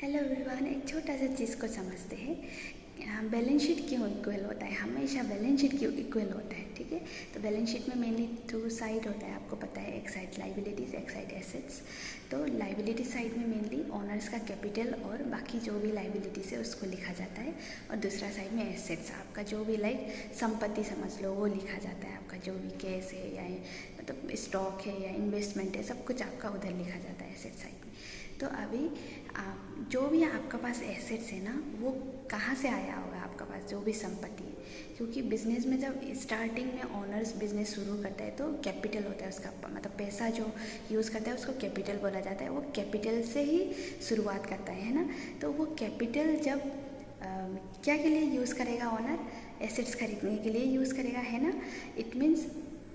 Hello everyone, एक छोटा सा चीज़ को समझते हैं। बैलेंस शीट क्यों इक्वल होता है? हमेशा बैलेंस शीट क्यों इक्वल होता है? ठीक है, तो बैलेंस शीट में मेनली 2 साइड होता है, आपको पता है। एक साइड लाइबिलिटीज़, एक साइड एसेट्स। तो लाइबिलिटी साइड में मेनली ओनर्स का कैपिटल और बाकी जो भी लाइबिलिटीज़ है उसको लिखा जाता है, और दूसरा साइड में एसेट्स, आपका जो भी संपत्ति समझ लो वो लिखा जाता है। आपका जो भी केस है या मतलब स्टॉक है या इन्वेस्टमेंट है, सब कुछ आपका उधर लिखा जाता है एसेट साइड में। तो अभी जो भी आपका पास एसेट्स है ना, वो कहाँ से आया होगा आपका पास जो भी संपत्ति है? क्योंकि बिजनेस में जब स्टार्टिंग में ओनर्स बिजनेस शुरू करता है तो कैपिटल होता है उसका, मतलब पैसा जो यूज़ करता है उसको कैपिटल बोला जाता है। वो कैपिटल से ही शुरुआत करता है ना। तो वो कैपिटल जब क्या के लिए यूज़ करेगा ओनर? एसेट्स खरीदने के लिए यूज़ करेगा, है ना। इट मीन्स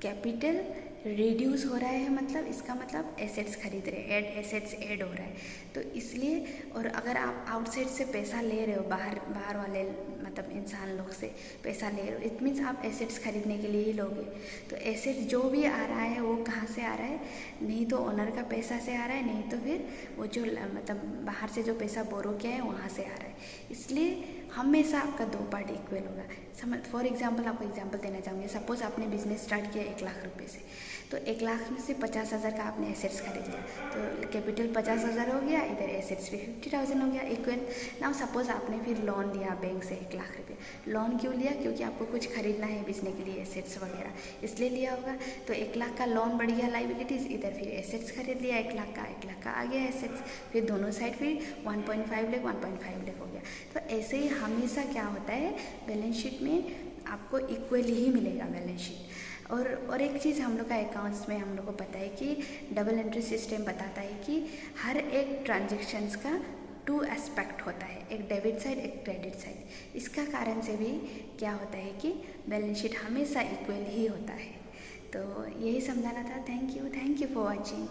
कैपिटल रिड्यूस हो रहा है, मतलब इसका मतलब एसेट्स खरीद रहे हैं, एसेट्स ऐड हो रहा है। तो इसलिए, और अगर आप आउटसाइड से पैसा ले रहे हो, बाहर वाले मतलब इंसान लोग से पैसा ले रहे हो, इट मीन्स आप एसेट्स खरीदने के लिए ही लोगे। तो एसेट जो भी आ रहा है वो कहाँ से आ रहा है? नहीं तो ओनर का पैसा से आ रहा है, नहीं तो फिर वो जो मतलब बाहर से जो पैसा बोरो किया है वहाँ से आ रहा है। इसलिए हमेशा आपका 2 पार्ट इक्वल होगा। समझ, फॉर एग्जांपल आपको एग्जांपल देना चाहूँगी। सपोज़ आपने बिजनेस स्टार्ट किया 1 लाख रुपए से, तो 1 लाख में से 50,000 का आपने एसेट्स खरीद लिया, तो कैपिटल 50,000 हो गया, इधर एसेट्स भी 50,000 हो गया, इक्वल। नाउ सपोज़ आपने फिर लोन लिया बैंक से 1 लाख रुपये। लोन क्यों लिया? क्योंकि आपको कुछ खरीदना है बेचने के लिए, एसेट्स वगैरह, इसलिए लिया होगा। तो 1 लाख का लोन बढ़ गया लाइबिलिटीज़, इधर फिर एसेट्स खरीद लिया 1 लाख का आ गया एसेट्स, फिर दोनों साइड फिर 1.5 लाख 1.5 लाख हो गया। तो ऐसे ही हमेशा क्या होता है, बैलेंस शीट में आपको इक्वली ही मिलेगा बैलेंस शीट। और एक चीज़ हम लोग का अकाउंट्स में हम लोग को पता है कि डबल एंट्री सिस्टम बताता है कि हर एक ट्रांजेक्शन्स का 2 एस्पेक्ट होता है, एक डेबिट साइड एक क्रेडिट साइड। इसका कारण से भी क्या होता है कि बैलेंस शीट हमेशा इक्वल ही होता है। तो यही समझाना था। Thank you for watching.